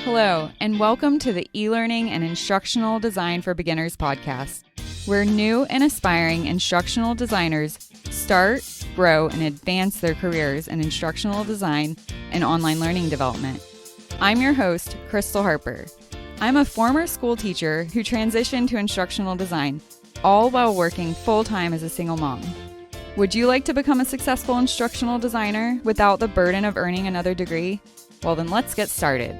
Hello, and welcome to the eLearning and Instructional Design for Beginners podcast, where new and aspiring instructional designers start, grow, and advance their careers in instructional design and online learning development. I'm your host, Crystal Harper. I'm a former school teacher who transitioned to instructional design, all while working full-time as a single mom. Would you like to become a successful instructional designer without the burden of earning another degree? Well, then let's get started.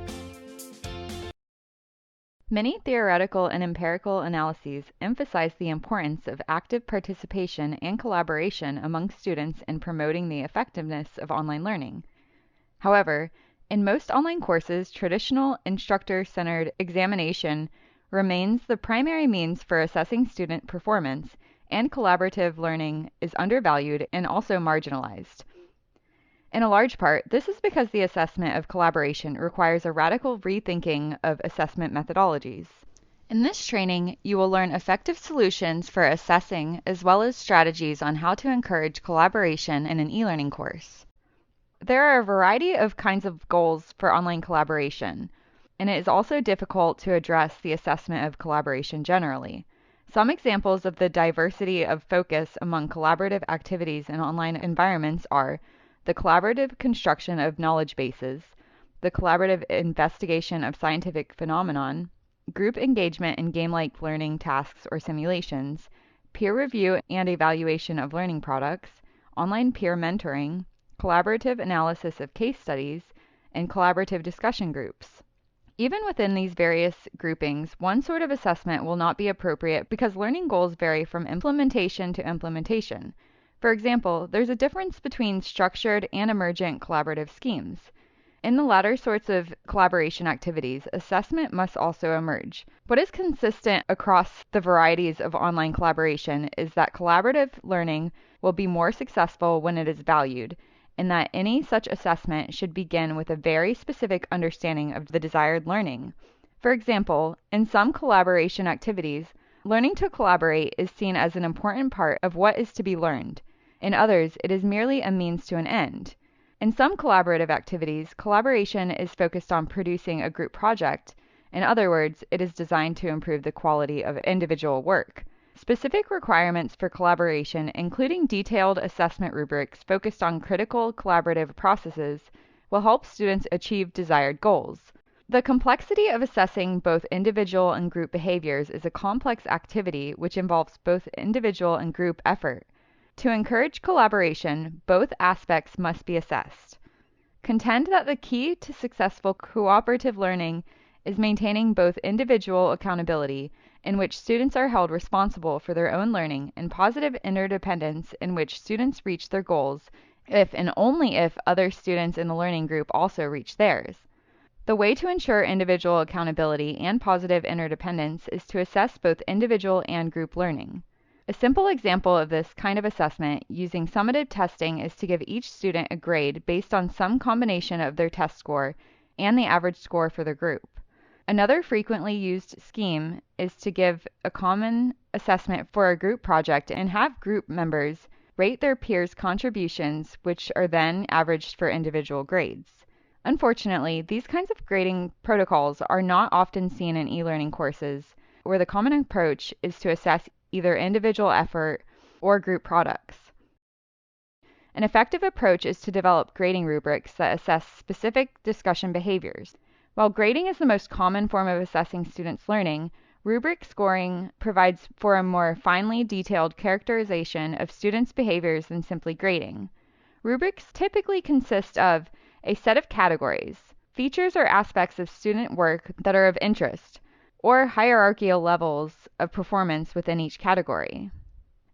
Many theoretical and empirical analyses emphasize the importance of active participation and collaboration among students in promoting the effectiveness of online learning. However, in most online courses, traditional instructor-centered examination remains the primary means for assessing student performance, and collaborative learning is undervalued and also marginalized. In a large part, this is because the assessment of collaboration requires a radical rethinking of assessment methodologies. In this training, you will learn effective solutions for assessing as well as strategies on how to encourage collaboration in an e-learning course. There are a variety of kinds of goals for online collaboration, and it is also difficult to address the assessment of collaboration generally. Some examples of the diversity of focus among collaborative activities in online environments are the collaborative construction of knowledge bases, the collaborative investigation of scientific phenomenon, group engagement in game-like learning tasks or simulations, peer review and evaluation of learning products, online peer mentoring, collaborative analysis of case studies, and collaborative discussion groups. Even within these various groupings, one sort of assessment will not be appropriate because learning goals vary from implementation to implementation. For example, there's a difference between structured and emergent collaborative schemes. In the latter sorts of collaboration activities, assessment must also emerge. What is consistent across the varieties of online collaboration is that collaborative learning will be more successful when it is valued, and that any such assessment should begin with a very specific understanding of the desired learning. For example, in some collaboration activities, learning to collaborate is seen as an important part of what is to be learned. In others, it is merely a means to an end. In some collaborative activities, collaboration is focused on producing a group project. In other words, it is designed to improve the quality of individual work. Specific requirements for collaboration, including detailed assessment rubrics focused on critical collaborative processes, will help students achieve desired goals. The complexity of assessing both individual and group behaviors is a complex activity which involves both individual and group effort. To encourage collaboration, both aspects must be assessed. Contend that the key to successful cooperative learning is maintaining both individual accountability, in which students are held responsible for their own learning, and positive interdependence, in which students reach their goals if and only if other students in the learning group also reach theirs. The way to ensure individual accountability and positive interdependence is to assess both individual and group learning. A simple example of this kind of assessment using summative testing is to give each student a grade based on some combination of their test score and the average score for the group. Another frequently used scheme is to give a common assessment for a group project and have group members rate their peers' contributions, which are then averaged for individual grades. Unfortunately, these kinds of grading protocols are not often seen in e-learning courses, where the common approach is to assess either individual effort or group products. An effective approach is to develop grading rubrics that assess specific discussion behaviors. While grading is the most common form of assessing students' learning, rubric scoring provides for a more finely detailed characterization of students' behaviors than simply grading. Rubrics typically consist of a set of categories, features or aspects of student work that are of interest, or hierarchical levels of performance within each category.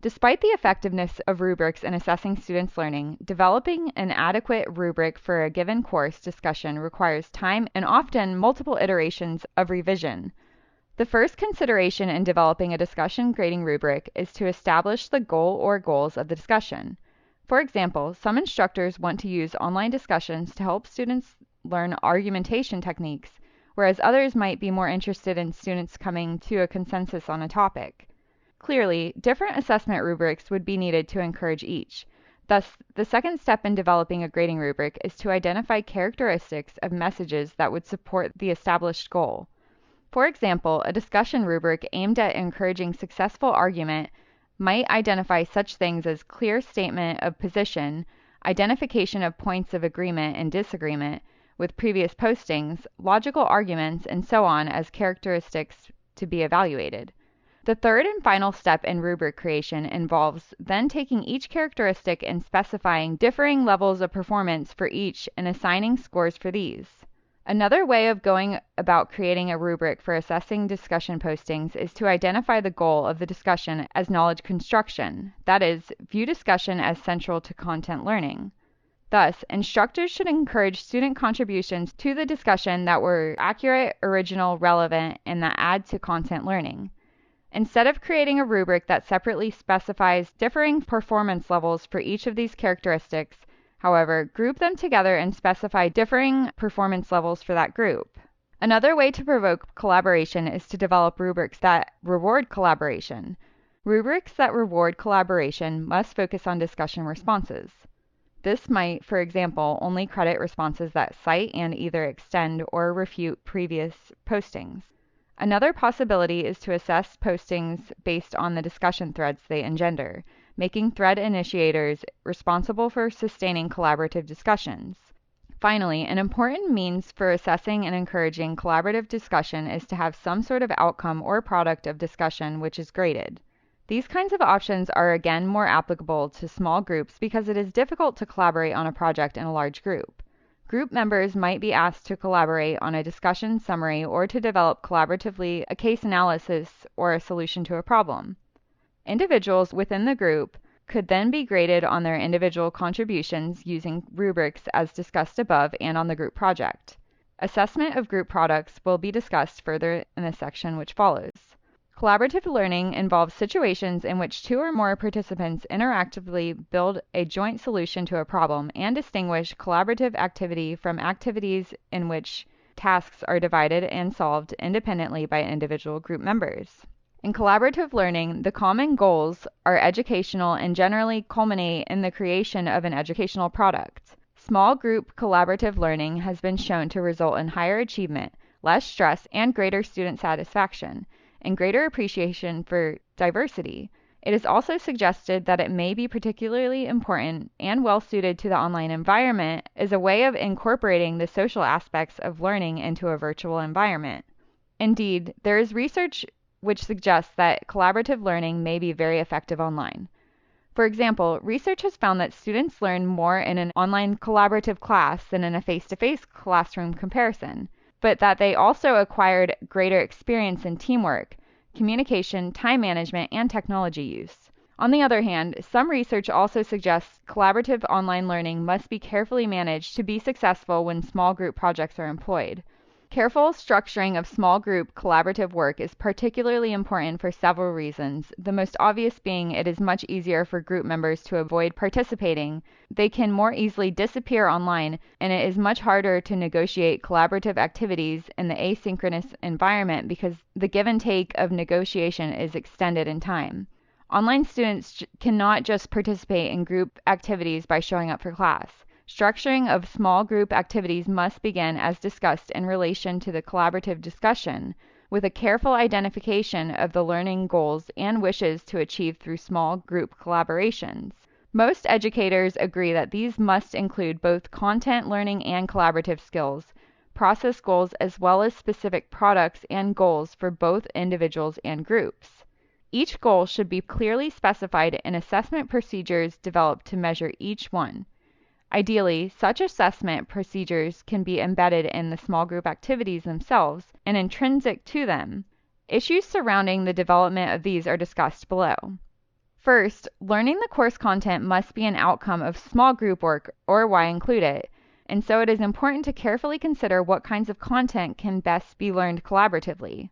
Despite the effectiveness of rubrics in assessing students' learning, developing an adequate rubric for a given course discussion requires time and often multiple iterations of revision. The first consideration in developing a discussion grading rubric is to establish the goal or goals of the discussion. For example, some instructors want to use online discussions to help students learn argumentation techniques, whereas others might be more interested in students coming to a consensus on a topic. Clearly, different assessment rubrics would be needed to encourage each, Thus, the second step in developing a grading rubric is to identify characteristics of messages that would support the established goal. For example, a discussion rubric aimed at encouraging successful argument might identify such things as clear statement of position, identification of points of agreement and disagreement with previous postings, logical arguments, and so on as characteristics to be evaluated. The third and final step in rubric creation involves then taking each characteristic and specifying differing levels of performance for each and assigning scores for these. Another way of going about creating a rubric for assessing discussion postings is to identify the goal of the discussion as knowledge construction, that is, view discussion as central to content learning. Thus, instructors should encourage student contributions to the discussion that were accurate, original, relevant, and that add to content learning. Instead of creating a rubric that separately specifies differing performance levels for each of these characteristics, however, group them together and specify differing performance levels for that group. Another way to provoke collaboration is to develop rubrics that reward collaboration. Rubrics that reward collaboration must focus on discussion responses. This might, for example, only credit responses that cite and either extend or refute previous postings. Another possibility is to assess postings based on the discussion threads they engender, making thread initiators responsible for sustaining collaborative discussions. Finally, an important means for assessing and encouraging collaborative discussion is to have some sort of outcome or product of discussion which is graded. These kinds of options are again more applicable to small groups because it is difficult to collaborate on a project in a large group. Group members might be asked to collaborate on a discussion summary or to develop collaboratively a case analysis or a solution to a problem. Individuals within the group could then be graded on their individual contributions using rubrics as discussed above and on the group project. Assessment of group products will be discussed further in the section which follows. Collaborative learning involves situations in which two or more participants interactively build a joint solution to a problem and distinguish collaborative activity from activities in which tasks are divided and solved independently by individual group members. In collaborative learning, the common goals are educational and generally culminate in the creation of an educational product. Small group collaborative learning has been shown to result in higher achievement, less stress, and greater student satisfaction, and greater appreciation for diversity. It is also suggested that it may be particularly important and well suited to the online environment as a way of incorporating the social aspects of learning into a virtual environment. Indeed, there is research which suggests that collaborative learning may be very effective online. For example, research has found that students learn more in an online collaborative class than in a face-to-face classroom comparison, but that they also acquired greater experience in teamwork, communication, time management, and technology use. On the other hand, some research also suggests collaborative online learning must be carefully managed to be successful when small group projects are employed. Careful structuring of small group collaborative work is particularly important for several reasons, the most obvious being it is much easier for group members to avoid participating. They can more easily disappear online, and it is much harder to negotiate collaborative activities in the asynchronous environment because the give and take of negotiation is extended in time. Online students cannot just participate in group activities by showing up for class. Structuring of small group activities must begin, as discussed, in relation to the collaborative discussion, with a careful identification of the learning goals and wishes to achieve through small group collaborations. Most educators agree that these must include both content learning and collaborative skills, process goals, as well as specific products and goals for both individuals and groups. Each goal should be clearly specified and assessment procedures developed to measure each one. Ideally, such assessment procedures can be embedded in the small group activities themselves and intrinsic to them. Issues surrounding the development of these are discussed below. First, learning the course content must be an outcome of small group work, or why include it, and so it is important to carefully consider what kinds of content can best be learned collaboratively.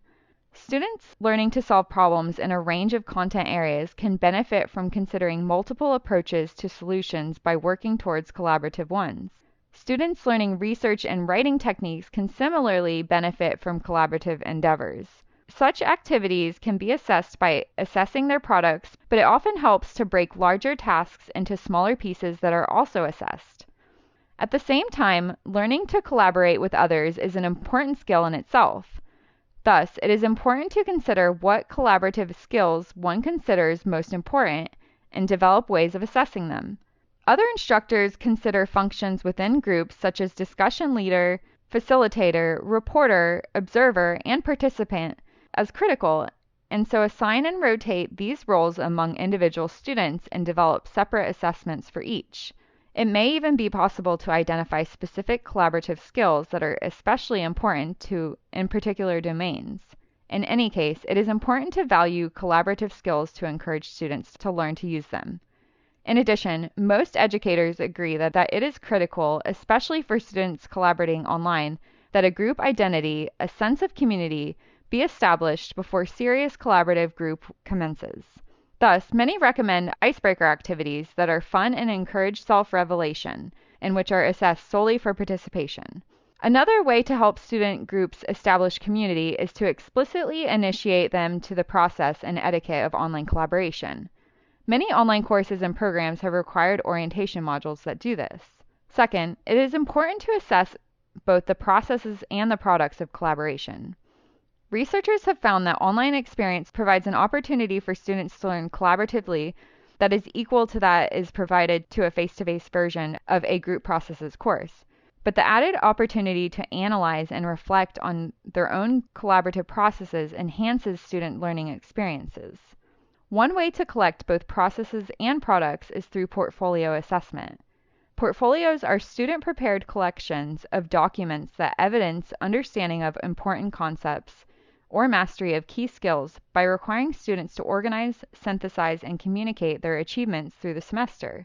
Students learning to solve problems in a range of content areas can benefit from considering multiple approaches to solutions by working towards collaborative ones. Students learning research and writing techniques can similarly benefit from collaborative endeavors. Such activities can be assessed by assessing their products, but it often helps to break larger tasks into smaller pieces that are also assessed. At the same time, learning to collaborate with others is an important skill in itself. Thus, it is important to consider what collaborative skills one considers most important and develop ways of assessing them. Other instructors consider functions within groups such as discussion leader, facilitator, reporter, observer, and participant as critical, and so assign and rotate these roles among individual students and develop separate assessments for each. It may even be possible to identify specific collaborative skills that are especially important in particular domains. In any case, it is important to value collaborative skills to encourage students to learn to use them. In addition, most educators agree that it is critical, especially for students collaborating online, that a group identity, a sense of community, be established before serious collaborative group commences. Thus, many recommend icebreaker activities that are fun and encourage self-revelation, and which are assessed solely for participation. Another way to help student groups establish community is to explicitly initiate them to the process and etiquette of online collaboration. Many online courses and programs have required orientation modules that do this. Second, it is important to assess both the processes and the products of collaboration. Researchers have found that online experience provides an opportunity for students to learn collaboratively that is equal to that is provided to a face-to-face version of a group processes course. But the added opportunity to analyze and reflect on their own collaborative processes enhances student learning experiences. One way to collect both processes and products is through portfolio assessment. Portfolios are student-prepared collections of documents that evidence understanding of important concepts or mastery of key skills by requiring students to organize, synthesize, and communicate their achievements through the semester.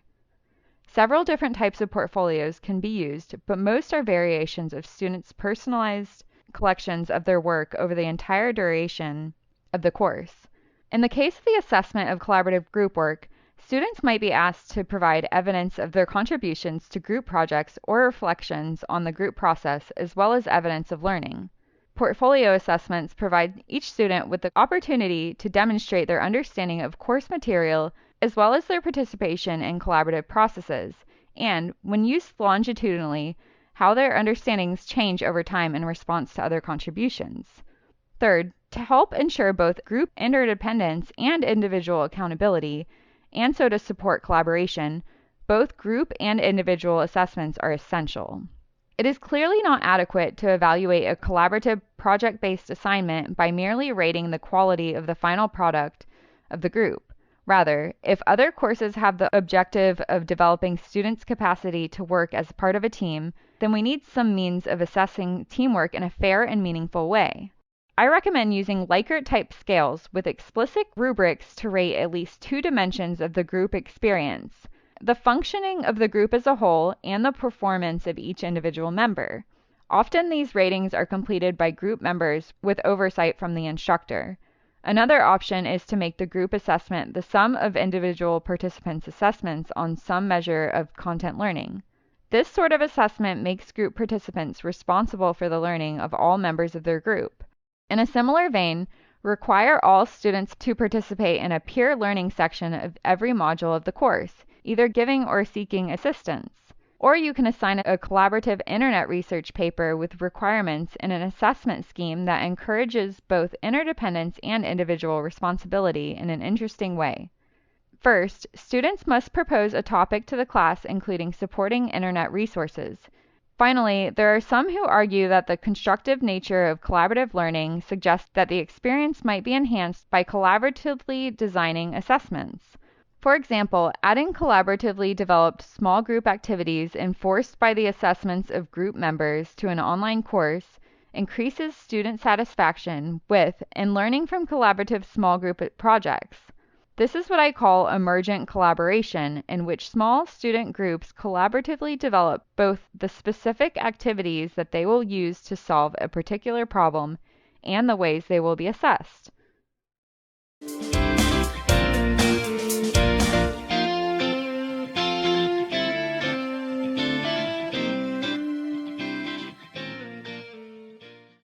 Several different types of portfolios can be used, but most are variations of students' personalized collections of their work over the entire duration of the course. In the case of the assessment of collaborative group work, students might be asked to provide evidence of their contributions to group projects or reflections on the group process, as well as evidence of learning. Portfolio assessments provide each student with the opportunity to demonstrate their understanding of course material, as well as their participation in collaborative processes, and, when used longitudinally, how their understandings change over time in response to other contributions. Third, to help ensure both group interdependence and individual accountability, and so to support collaboration, both group and individual assessments are essential. It is clearly not adequate to evaluate a collaborative project-based assignment by merely rating the quality of the final product of the group. Rather, if other courses have the objective of developing students' capacity to work as part of a team, then we need some means of assessing teamwork in a fair and meaningful way. I recommend using Likert-type scales with explicit rubrics to rate at least 2 dimensions of the group experience: the functioning of the group as a whole and the performance of each individual member. Often these ratings are completed by group members with oversight from the instructor. Another option is to make the group assessment the sum of individual participants' assessments on some measure of content learning. This sort of assessment makes group participants responsible for the learning of all members of their group. In a similar vein, require all students to participate in a peer learning section of every module of the course, either giving or seeking assistance. Or you can assign a collaborative internet research paper with requirements in an assessment scheme that encourages both interdependence and individual responsibility in an interesting way. First, students must propose a topic to the class including supporting internet resources. Finally, there are some who argue that the constructive nature of collaborative learning suggests that the experience might be enhanced by collaboratively designing assessments. For example, adding collaboratively developed small group activities enforced by the assessments of group members to an online course increases student satisfaction with and learning from collaborative small group projects. This is what I call emergent collaboration, in which small student groups collaboratively develop both the specific activities that they will use to solve a particular problem and the ways they will be assessed.